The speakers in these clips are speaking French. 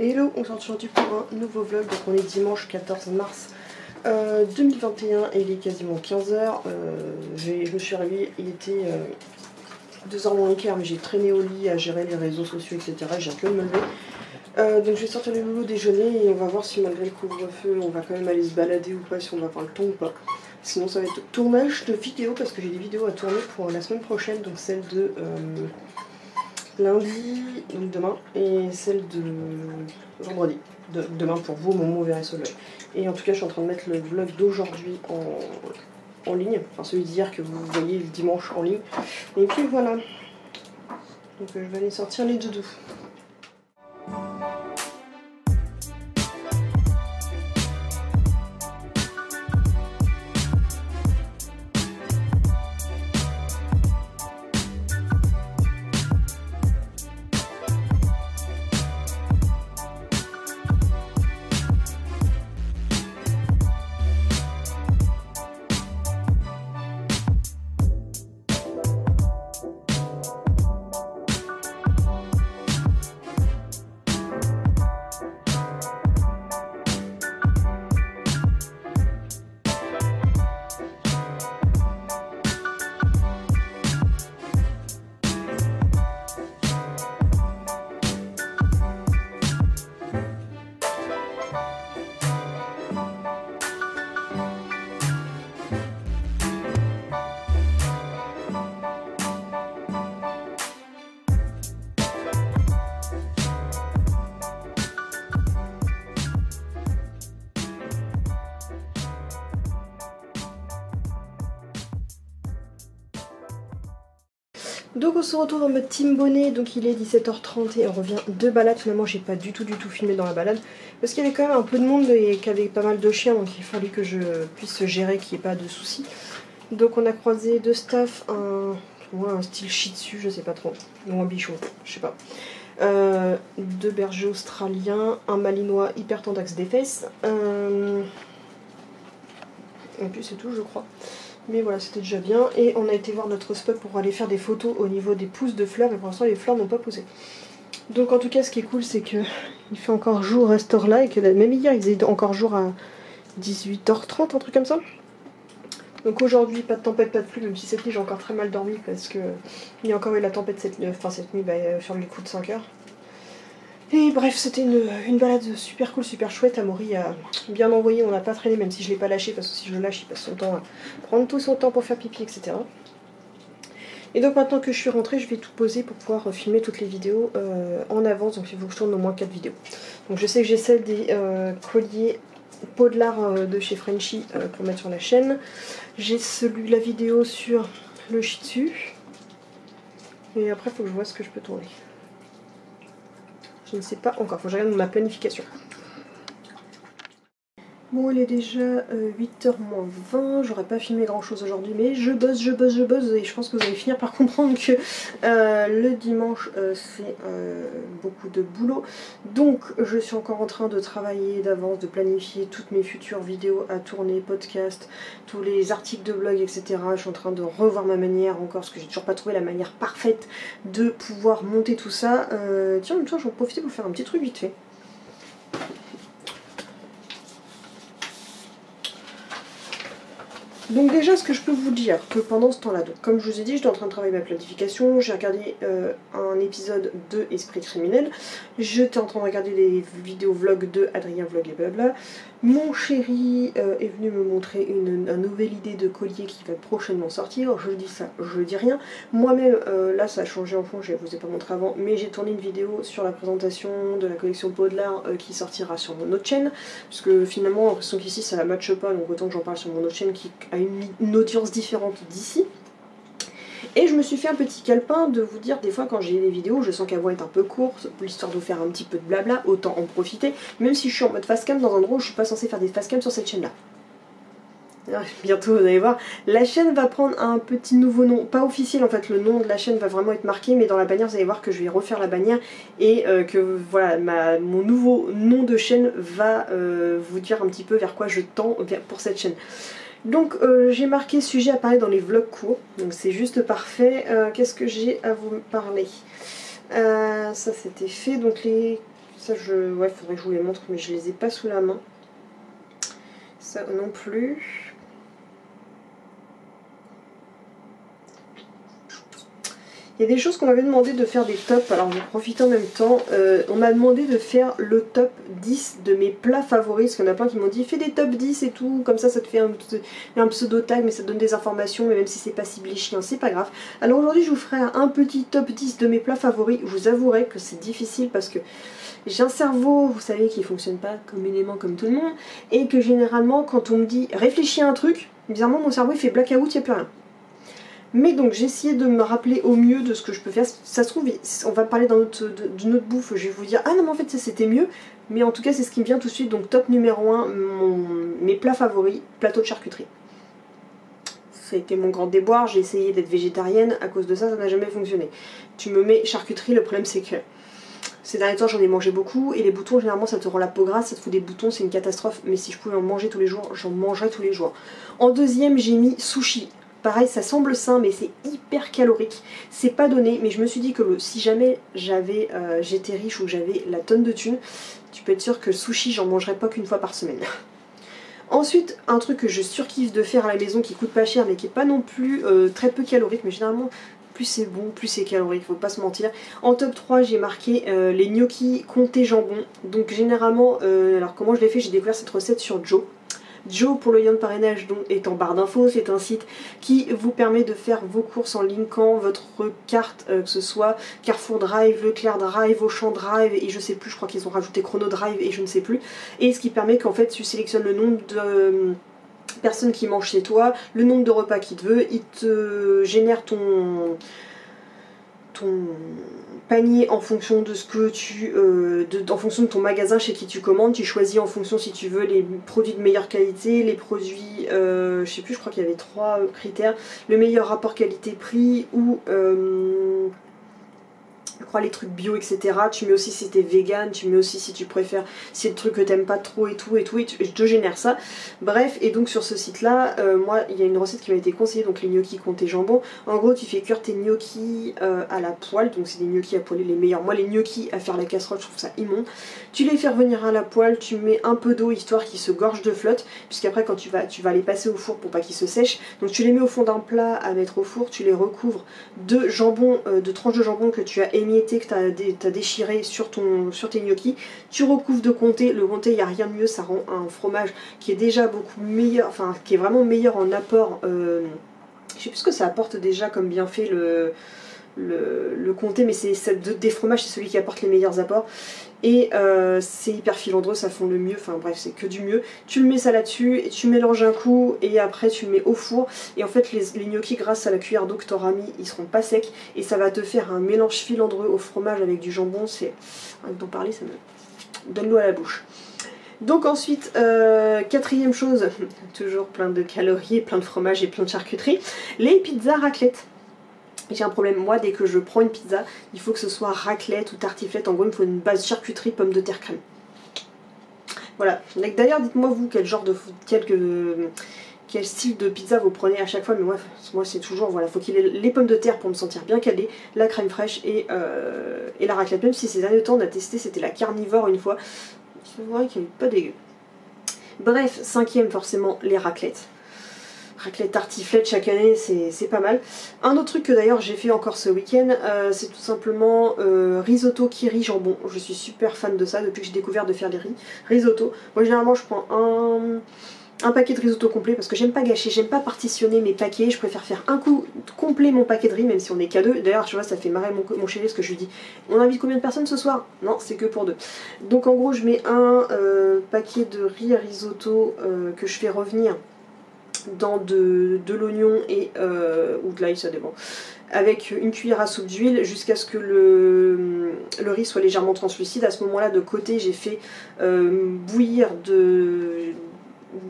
Hello, on se retrouve aujourd'hui pour un nouveau vlog. Donc on est dimanche 14 mars 2021 et il est quasiment 15h. Je me suis réveillée, il était 2h moins quart, mais j'ai traîné au lit à gérer les réseaux sociaux, etc. J'ai un peu de me lever. Donc je vais sortir le loulou déjeuner et on va voir si malgré le couvre-feu on va quand même aller se balader ou pas, si on va avoir le temps ou pas. Sinon ça va être tournage de vidéos parce que j'ai des vidéos à tourner pour la semaine prochaine, donc celle de lundi, donc demain, et celle de vendredi, demain pour vous au moment où vous verrez ce vlog. Et en tout cas je suis en train de mettre le vlog d'aujourd'hui en ligne, enfin celui d'hier que vous voyez le dimanche en ligne. Et puis voilà, donc je vais aller sortir les doudous. Donc on se retrouve en mode team bonnet, donc il est 17h30 et on revient de balade. Finalement j'ai pas du tout filmé dans la balade parce qu'il y avait quand même un peu de monde et qu'il y avait pas mal de chiens, donc il fallait que je puisse gérer, qu'il n'y ait pas de soucis. Donc on a croisé deux staffs, un style shih tzu, je sais pas trop, ou un bichon, je sais pas. Deux bergers australiens, un malinois hyper tendax des fesses. Et puis c'est tout je crois. Mais voilà, c'était déjà bien. Et on a été voir notre spot pour aller faire des photos au niveau des pousses de fleurs. Mais pour l'instant, les fleurs n'ont pas poussé. Donc en tout cas, ce qui est cool, c'est qu'il fait encore jour à cette heure-là. Et que même hier, il faisait encore jour à 18h30, un truc comme ça. Donc aujourd'hui, pas de tempête, pas de pluie. Même si cette nuit, j'ai encore très mal dormi. Parce que il y a encore eu la tempête cette nuit, sur les coups de 5h. Et bref, c'était une balade super cool, super chouette. Amaury a bien envoyé, on n'a pas traîné, même si je l'ai pas lâché, parce que si je le lâche, il passe son temps à prendre tout son temps pour faire pipi, etc. Et donc maintenant que je suis rentrée, je vais tout poser pour pouvoir filmer toutes les vidéos en avance. Donc il faut que je tourne au moins 4 vidéos. Donc je sais que j'ai celle des colliers Podelard de chez Frenchy pour mettre sur la chaîne. J'ai la vidéo sur le shih tzu. Et après, il faut que je vois ce que je peux tourner. Je ne sais pas encore, il faut que je regarde ma planification. Bon, il est déjà 8h moins 20, j'aurais pas filmé grand chose aujourd'hui, mais je bosse et je pense que vous allez finir par comprendre que le dimanche c'est beaucoup de boulot. Donc je suis encore en train de travailler d'avance, de planifier toutes mes futures vidéos à tourner, podcasts, tous les articles de blog, etc. Je suis en train de revoir ma manière encore, parce que j'ai toujours pas trouvé la manière parfaite de pouvoir monter tout ça. Tiens, en même temps, j'en profite pour faire un petit truc vite fait. Donc déjà, ce que je peux vous dire, que pendant ce temps-là, comme je vous ai dit, j'étais en train de travailler ma planification, j'ai regardé un épisode de Esprit criminel, j'étais en train de regarder les vidéos vlog de Adrien Vlog et blabla. Mon chéri est venu me montrer une nouvelle idée de collier qui va prochainement sortir, je dis ça, je dis rien. Moi-même, là ça a changé en fond, je ne vous ai pas montré avant, mais j'ai tourné une vidéo sur la présentation de la collection Podelard qui sortira sur mon autre chaîne, parce que finalement, l'impression qu'ici ça ne matche pas, donc autant que j'en parle sur mon autre chaîne qui a une audience différente d'ici. Et je me suis fait un petit calepin de vous dire, des fois quand j'ai des vidéos, je sens qu'elles vont être un peu courtes, l'histoire de faire un petit peu de blabla, autant en profiter, même si je suis en mode facecam dans un endroit où je suis pas censée faire des facecam sur cette chaîne là. Bientôt vous allez voir, la chaîne va prendre un petit nouveau nom, pas officiel en fait, le nom de la chaîne va vraiment être marqué, mais dans la bannière vous allez voir que je vais refaire la bannière et que voilà, mon nouveau nom de chaîne va vous dire un petit peu vers quoi je tends pour cette chaîne. Donc j'ai marqué sujet à parler dans les vlogs courts, donc c'est juste parfait. Qu'est-ce que j'ai à vous parler? Ça c'était fait, donc Ça, ouais, faudrait que je vous les montre, mais je les ai pas sous la main. Ça non plus. Il y a des choses qu'on m'avait demandé de faire des tops, alors je vais profiter en même temps. On m'a demandé de faire le top 10 de mes plats favoris, parce qu'il y en a plein qui m'ont dit fais des top 10 et tout, comme ça te fait un pseudo tag, mais ça te donne des informations, mais même si c'est pas ciblé chiant, c'est pas grave. Alors aujourd'hui je vous ferai un petit top 10 de mes plats favoris. Je vous avouerai que c'est difficile parce que j'ai un cerveau, vous savez, qui fonctionne pas communément comme tout le monde, et que généralement quand on me dit réfléchis à un truc, bizarrement mon cerveau il fait blackout, il n'y a plus rien. Mais donc j'ai essayé de me rappeler au mieux de ce que je peux faire. Ça se trouve, on va parler d'une autre bouffe, je vais vous dire ah non mais en fait ça c'était mieux. Mais en tout cas c'est ce qui me vient tout de suite. Donc top numéro 1, mes plats favoris, plateau de charcuterie. Ça a été mon grand déboire, j'ai essayé d'être végétarienne, à cause de ça n'a jamais fonctionné. Tu me mets charcuterie, le problème c'est que ces derniers temps j'en ai mangé beaucoup et les boutons généralement ça te rend la peau grasse, ça te fout des boutons, c'est une catastrophe. Mais si je pouvais en manger tous les jours, j'en mangerais tous les jours. En deuxième j'ai mis sushi. Pareil, ça semble sain, mais c'est hyper calorique. C'est pas donné, mais je me suis dit que si jamais j'étais riche ou que j'avais la tonne de thunes, tu peux être sûr que le sushi, j'en mangerais pas qu'une fois par semaine. Ensuite, un truc que je surkiffe de faire à la maison, qui coûte pas cher, mais qui est pas non plus très peu calorique, mais généralement, plus c'est bon, plus c'est calorique, faut pas se mentir. En top 3, j'ai marqué les gnocchis comté jambon. Donc généralement, alors comment je l'ai fait, j'ai découvert cette recette sur Joe. Joe pour le lien de parrainage donc, est en barre d'infos, c'est un site qui vous permet de faire vos courses en linkant votre carte, que ce soit Carrefour Drive, Leclerc Drive, Auchan Drive et je sais plus, je crois qu'ils ont rajouté Chrono Drive et je ne sais plus. Et ce qui permet qu'en fait tu sélectionnes le nombre de personnes qui mangent chez toi, le nombre de repas qu'il te veut, il te génère ton panier en fonction de ce que tu en fonction de ton magasin chez qui tu commandes. Tu choisis en fonction si tu veux les produits de meilleure qualité, les produits je sais plus, je crois qu'il y avait 3 critères, le meilleur rapport qualité-prix ou je crois les trucs bio, etc. Tu mets aussi si t'es vegan, tu mets aussi si tu préfères, si c'est le truc que t'aimes pas trop et tout, et je te génère ça. Bref, et donc sur ce site là, moi il y a une recette qui m'a été conseillée, donc les gnocchis comté jambon. En gros tu fais cuire tes gnocchis à la poêle, donc c'est des gnocchis à poêler les meilleurs. Moi les gnocchis à faire la casserole, je trouve ça immonde. Tu les fais revenir à la poêle, tu mets un peu d'eau histoire qu'ils se gorgent de flotte, puisqu'après quand tu vas les passer au four pour pas qu'ils se sèchent. Donc tu les mets au fond d'un plat à mettre au four, tu les recouvres de jambon, de tranches de jambon que tu as émietté, que tu as déchiré sur tes gnocchis. Tu recouvres de comté. Le comté, il n'y a rien de mieux, ça rend un fromage qui est déjà beaucoup meilleur, enfin qui est vraiment meilleur en apport. Je sais plus ce que ça apporte déjà comme bienfait le comté, mais des fromages, c'est celui qui apporte les meilleurs apports. Et c'est hyper filandreux, ça fond le mieux, enfin bref c'est que du mieux. Tu le mets ça là-dessus et tu mélanges un coup et après tu le mets au four. Et en fait les gnocchis, grâce à la cuillère d'eau que tu auras mis, ils seront pas secs et ça va te faire un mélange filandreux au fromage avec du jambon. C'est d'en parler, ça me donne l'eau à la bouche. Donc ensuite, quatrième chose, toujours plein de calories, plein de fromage et plein de charcuterie, les pizzas raclette. J'ai un problème, moi dès que je prends une pizza, il faut que ce soit raclette ou tartiflette, en gros il me faut une base charcuterie, pommes de terre, crème. Voilà, d'ailleurs dites-moi vous quel style de pizza vous prenez à chaque fois, mais moi c'est toujours, voilà, faut qu'il y ait les pommes de terre pour me sentir bien calée, la crème fraîche et la raclette, même si ces derniers temps on a testé, c'était la carnivore une fois, c'est vrai qu'il n'y a pas dégueu. Bref, cinquième forcément les raclettes. Raclette tartiflette chaque année, c'est pas mal. Un autre truc que d'ailleurs j'ai fait encore ce week-end, c'est tout simplement risotto kiri jambon. Je suis super fan de ça depuis que j'ai découvert de faire des risotto. Moi généralement je prends un paquet de risotto complet parce que j'aime pas gâcher, j'aime pas partitionner mes paquets. Je préfère faire un coup complet mon paquet de riz, même si on est qu'à 2. D'ailleurs tu vois ça fait marrer mon chéri parce que je lui dis on invite combien de personnes ce soir? Non, c'est que pour 2. Donc en gros je mets un paquet de riz à risotto que je fais revenir dans de l'oignon et ou de l'ail, ça dépend, avec une cuillère à soupe d'huile jusqu'à ce que le riz soit légèrement translucide. À ce moment là de côté j'ai fait bouillir de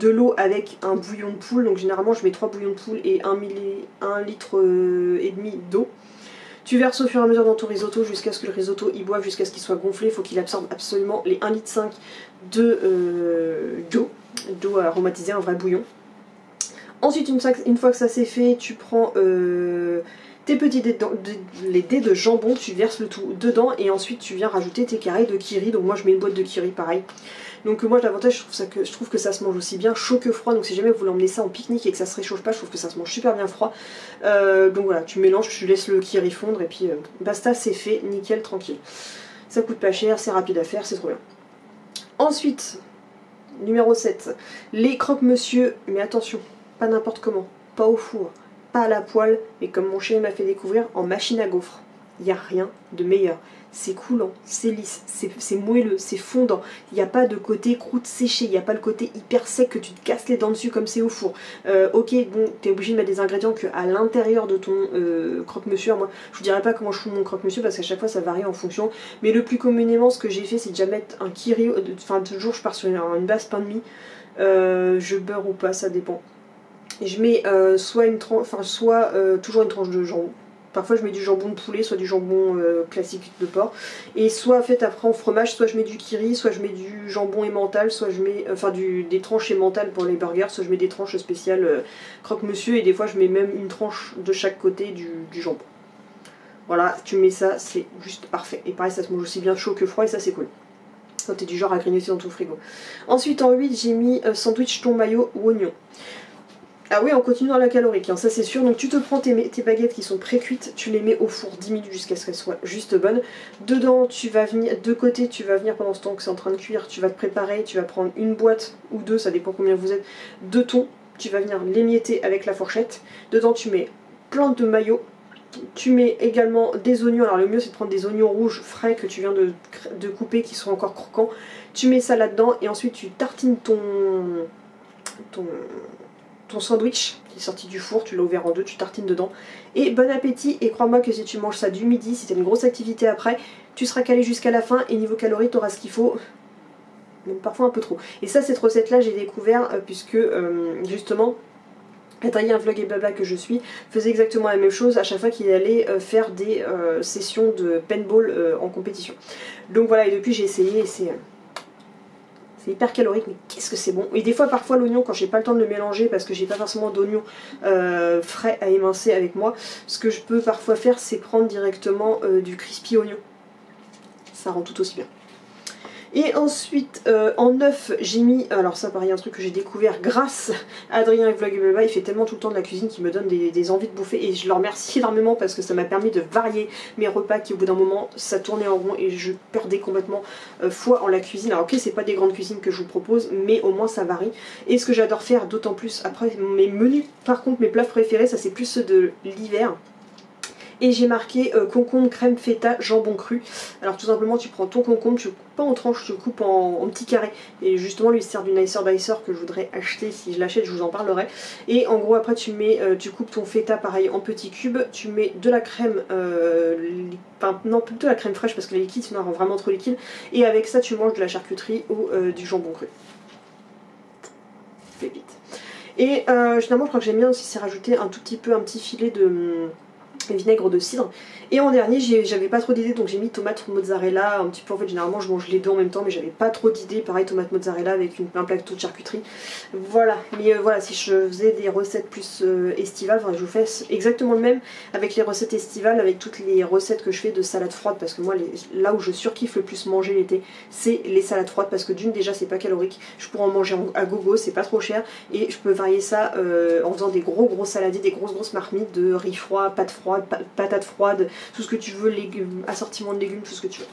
l'eau avec un bouillon de poule, donc généralement je mets 3 bouillons de poule et 1 litre et demi d'eau. Tu verses au fur et à mesure dans ton risotto jusqu'à ce que le risotto y boive, jusqu'à ce qu'il soit gonflé. Il faut qu'il absorbe absolument les 1,5 litre d'eau aromatisée, un vrai bouillon. Ensuite, une fois que ça c'est fait, tu prends les dés de jambon, tu verses le tout dedans et ensuite tu viens rajouter tes carrés de kiri. Donc moi je mets une boîte de kiri pareil. Donc moi l'avantage je trouve que ça se mange aussi bien chaud que froid. Donc si jamais vous voulez emmener ça en pique-nique et que ça se réchauffe pas, je trouve que ça se mange super bien froid. Donc voilà, tu mélanges, tu laisses le kiri fondre et puis basta, c'est fait, nickel, tranquille. Ça coûte pas cher, c'est rapide à faire, c'est trop bien. Ensuite, numéro 7, les croque-monsieur, mais attention, pas n'importe comment, pas au four, pas à la poêle, mais comme mon chéri m'a fait découvrir, en machine à gaufres. Il n'y a rien de meilleur. C'est coulant, c'est lisse, c'est moelleux, c'est fondant. Il n'y a pas de côté croûte séchée, il n'y a pas le côté hyper sec que tu te casses les dents dessus comme c'est au four. Ok, bon, t'es obligé de mettre des ingrédients qu'à l'intérieur de ton croque-monsieur. Moi, je vous dirais pas comment je fous mon croque-monsieur parce qu'à chaque fois ça varie en fonction. Mais le plus communément, ce que j'ai fait, c'est déjà mettre un kiri. Enfin, toujours, je pars sur une base pain de mie. Je beurre ou pas, ça dépend. Je mets soit une tranche, toujours une tranche de jambon. Parfois je mets du jambon de poulet, soit du jambon classique de porc. Et soit fait après en fromage, soit je mets du kiri, soit je mets du jambon emmental, soit je mets des tranches emmental pour les burgers, soit je mets des tranches spéciales croque-monsieur et des fois je mets même une tranche de chaque côté du jambon. Voilà, tu mets ça, c'est juste parfait. Et pareil, ça se mange aussi bien chaud que froid et ça c'est cool. Quand t'es du genre à grignoter dans ton frigo. Ensuite en 8 j'ai mis sandwich thon mayo ou oignon. Ah oui, on continue dans la calorique, hein, ça c'est sûr. Donc tu te prends tes baguettes qui sont pré-cuites, tu les mets au four 10 minutes jusqu'à ce qu'elles soient juste bonnes. Dedans, tu vas venir, de côté, tu vas venir pendant ce temps que c'est en train de cuire, tu vas te préparer, tu vas prendre une boîte ou deux, ça dépend combien vous êtes, de thon. Tu vas venir l'émietter avec la fourchette. Dedans, tu mets plein de mayo. Tu mets également des oignons. Alors le mieux c'est de prendre des oignons rouges frais que tu viens de couper qui sont encore croquants. Tu mets ça là-dedans et ensuite tu tartines ton sandwich qui est sorti du four, tu l'as ouvert en deux, tu tartines dedans. Et bon appétit, et crois-moi que si tu manges ça du midi, si tu as une grosse activité après, tu seras calé jusqu'à la fin et niveau calories tu auras ce qu'il faut, même parfois un peu trop. Et ça, cette recette là j'ai découvert puisque justement Adrien Vlog et Blabla que je suis faisait exactement la même chose à chaque fois qu'il allait faire des sessions de paintball en compétition. Donc voilà, et depuis j'ai essayé et c'est hyper calorique, mais qu'est-ce que c'est bon. Et des fois, parfois, l'oignon, quand j'ai pas le temps de le mélanger, parce que j'ai pas forcément d'oignon frais à émincer avec moi, ce que je peux parfois faire, c'est prendre directement du crispy oignon. Ça rend tout aussi bien. Et ensuite, en 9, j'ai mis, alors ça pareil, un truc que j'ai découvert grâce à Adrien et Vlog et Blabla, il fait tellement tout le temps de la cuisine qu'il me donne des envies de bouffer, et je le remercie énormément parce que ça m'a permis de varier mes repas qui au bout d'un moment, ça tournait en rond et je perdais complètement foi en la cuisine. Alors ok, c'est pas des grandes cuisines que je vous propose, mais au moins ça varie. Et ce que j'adore faire, d'autant plus, après mes menus, par contre mes plats préférés, ça c'est plus ceux de l'hiver. Et j'ai marqué concombre, crème feta, jambon cru. Alors tout simplement tu prends ton concombre, tu le coupes pas en tranches, tu le coupes en petits carrés. Et justement lui il sert du Nicer Dicer que je voudrais acheter, si je l'achète je vous en parlerai. Et en gros après tu coupes ton feta pareil en petits cubes, tu mets de la crème, non plutôt la crème fraîche parce que les liquides sinon rend vraiment trop liquide. Et avec ça tu manges de la charcuterie ou du jambon cru. Pépite. Et généralement je crois que j'aime bien aussi c'est rajouter un tout petit peu, un petit filet de vinaigre de cidre. Et en dernier j'avais pas trop d'idées donc j'ai mis tomate mozzarella un petit peu. En fait généralement je mange les deux en même temps mais j'avais pas trop d'idées. Pareil tomate mozzarella avec un plateau de charcuterie. Voilà, mais voilà, si je faisais des recettes plus estivales, enfin, je vous fais exactement le même avec les recettes estivales, avec toutes les recettes que je fais de salade froide parce que moi là où je surkiffe le plus manger l'été c'est les salades froides parce que d'une déjà c'est pas calorique, je pourrais en manger à gogo, c'est pas trop cher et je peux varier ça en faisant des gros saladiers, des grosses marmites de riz froid, pâtes froides, patates froides, tout ce que tu veux, légumes, assortiment de légumes, tout ce que tu veux.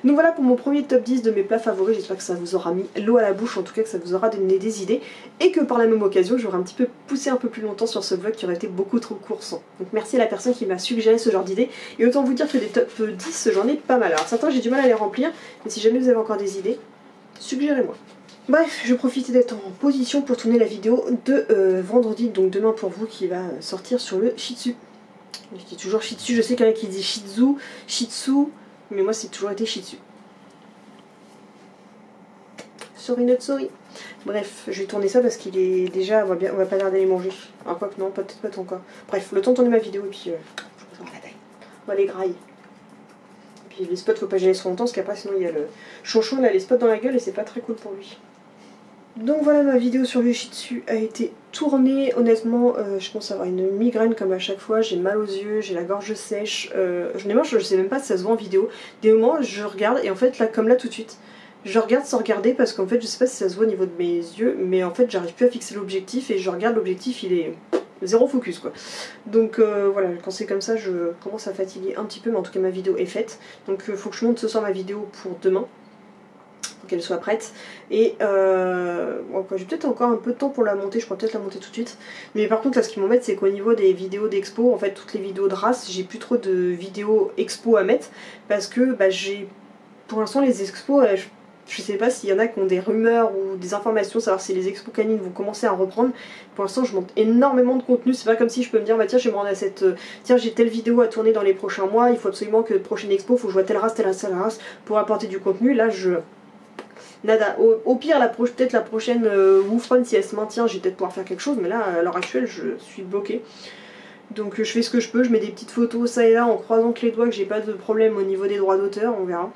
Donc voilà pour mon premier top 10 de mes plats favoris, j'espère que ça vous aura mis l'eau à la bouche, en tout cas que ça vous aura donné des idées, et que par la même occasion j'aurai un petit peu poussé un peu plus longtemps sur ce vlog qui aurait été beaucoup trop court sans. Donc merci à la personne qui m'a suggéré ce genre d'idées, et autant vous dire que des top 10 j'en ai pas mal. Alors certains j'ai du mal à les remplir, mais si jamais vous avez encore des idées, suggérez-moi. Bref, je profite d'être en position pour tourner la vidéo de vendredi, donc demain pour vous, qui va sortir sur le Shih Tzu. Je dis toujours Shih Tzu, je sais qu'il y en a qui disent Shih Tzu, Shih Tzu, mais moi c'est toujours été Shih Tzu. Sorry not sorry. Bref, je vais tourner ça parce qu'il est déjà, on va pas tarder à les manger. Alors quoi que non, peut-être pas encore. Bref, le temps de tourner ma vidéo et puis je vous en la taille. On va les grailler. Et puis les spots, faut pas gérer trop longtemps parce qu'après sinon il y a le chonchon, il a les spots dans la gueule et c'est pas très cool pour lui. Donc voilà, ma vidéo sur le Shih Tzu a été tournée. Honnêtement, je pense avoir une migraine comme à chaque fois. J'ai mal aux yeux, j'ai la gorge sèche. Honnêtement, je sais même pas si ça se voit en vidéo. Des moments, je regarde et en fait, là, comme là tout de suite, je regarde sans regarder parce qu'en fait, je sais pas si ça se voit au niveau de mes yeux, mais en fait, j'arrive plus à fixer l'objectif et je regarde l'objectif, il est zéro focus quoi. Donc voilà, quand c'est comme ça, je commence à fatiguer un petit peu, mais en tout cas, ma vidéo est faite. Donc faut que je monte ce soir ma vidéo pour demain, qu'elle soit prête. Et bon, j'ai peut-être encore un peu de temps pour la monter, je pourrais peut-être la monter tout de suite. Mais par contre là ce qui m'embête c'est qu'au niveau des vidéos d'expo, en fait toutes les vidéos de race, j'ai plus trop de vidéos expo à mettre parce que bah, j'ai pour l'instant les expos, je sais pas s'il y en a qui ont des rumeurs ou des informations, savoir si les expos canines vont commencer à reprendre. Pour l'instant je monte énormément de contenu, c'est pas comme si je peux me dire bah tiens je vais me rendre à cette... tiens j'ai telle vidéo à tourner dans les prochains mois, il faut absolument que prochaine expo, il faut que je vois telle race, telle race, telle race pour apporter du contenu. Là je... Nada. Au pire, peut-être la prochaine Woofrun, si elle se maintient, j'ai peut-être pouvoir faire quelque chose, mais là, à l'heure actuelle, je suis bloquée. Donc je fais ce que je peux, je mets des petites photos ça et là en croisant que les doigts que j'ai pas de problème au niveau des droits d'auteur, on verra.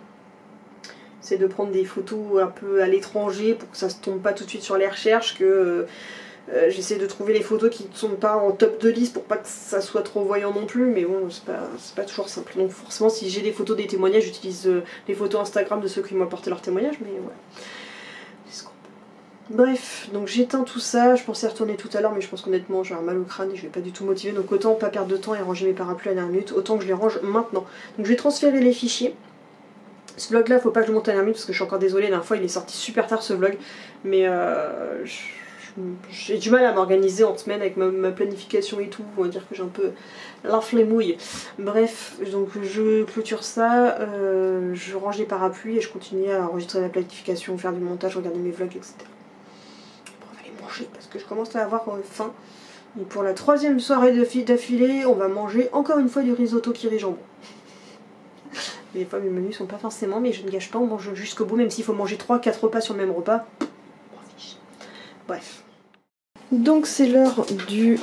C'est de prendre des photos un peu à l'étranger pour que ça se tombe pas tout de suite sur les recherches, que j'essaie de trouver les photos qui ne sont pas en top de liste pour pas que ça soit trop voyant non plus, mais bon, c'est pas toujours simple. Donc forcément, si j'ai des photos des témoignages, j'utilise les photos Instagram de ceux qui m'ont apporté leurs témoignages, mais ouais. Bref, donc j'éteins tout ça, je pensais retourner tout à l'heure, mais je pense qu'honnêtement j'ai un mal au crâne et je vais pas du tout motiver, donc autant pas perdre de temps et ranger mes parapluies à la dernière minute, autant que je les range maintenant. Donc je vais transférer les fichiers. Ce vlog là faut pas que je monte à la dernière minute parce que je suis encore désolée, la dernière fois il est sorti super tard ce vlog, mais j'ai du mal à m'organiser en semaine avec ma planification et tout, on va dire que j'ai un peu la flémouille. Bref, donc je clôture ça, je range les parapluies et je continue à enregistrer la planification, faire du montage, regarder mes vlogs, etc. On va aller manger parce que je commence à avoir faim. Et pour la troisième soirée d'affilée, on va manger encore une fois du risotto kiri jambon. Des fois mes menus sont pas forcément, mais je ne gâche pas, on mange jusqu'au bout, même s'il faut manger 3-4 repas sur le même repas. Bref. Donc c'est l'heure du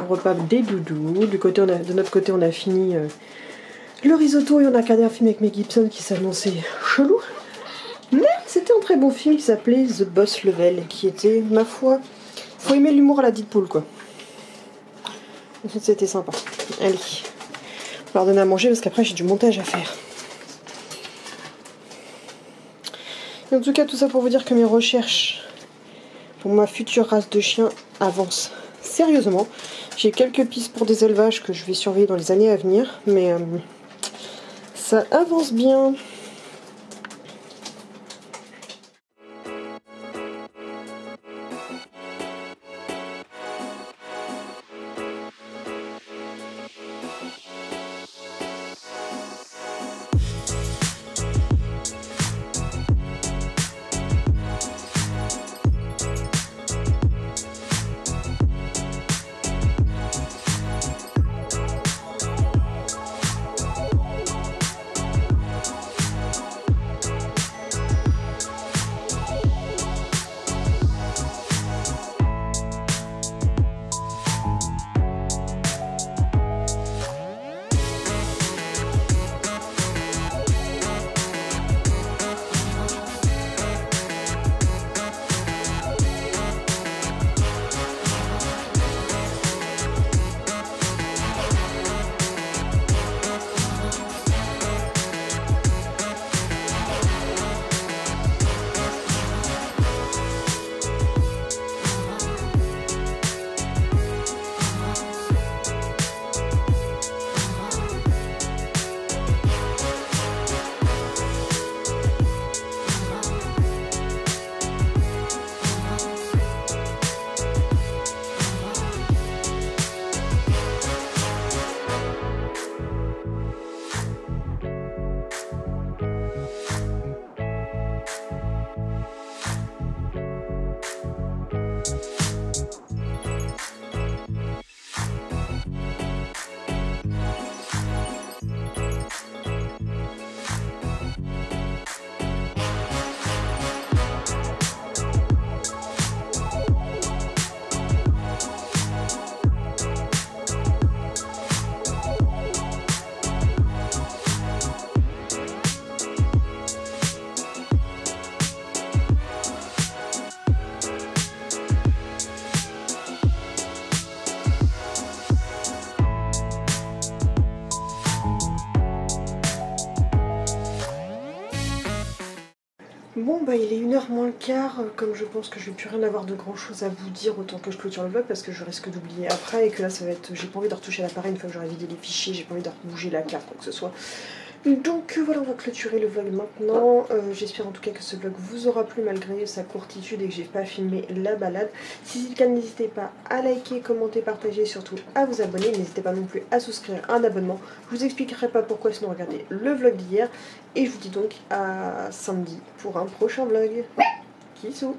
repas des doudous. De notre côté on a fini le risotto et on a regardé un film avec Mel Gibson qui s'annonçait chelou. Mais c'était un très bon film qui s'appelait The Boss Level, qui était, ma foi, faut aimer l'humour à la Deadpool quoi. C'était sympa. Allez. Je vais leur donner à manger parce qu'après j'ai du montage à faire. Et en tout cas tout ça pour vous dire que mes recherches pour ma future race de chien avancent sérieusement. J'ai quelques pistes pour des élevages que je vais surveiller dans les années à venir, mais ça avance bien. Bon bah il est 1h moins le quart, comme je pense que je vais plus rien avoir de grand chose à vous dire, autant que je clôture le vlog parce que je risque d'oublier après et que là ça va être... J'ai pas envie de retoucher l'appareil une fois que j'aurai vidé les fichiers, j'ai pas envie de bouger la carte, quoi que ce soit. Donc voilà, on va clôturer le vlog maintenant. J'espère en tout cas que ce vlog vous aura plu malgré sa courtitude et que j'ai pas filmé la balade. Si c'est le cas, n'hésitez pas à liker, commenter, partager et surtout à vous abonner. N'hésitez pas non plus à souscrire un abonnement. Je vous expliquerai pas pourquoi, sinon regardez le vlog d'hier. Et je vous dis donc à samedi pour un prochain vlog. Bisous.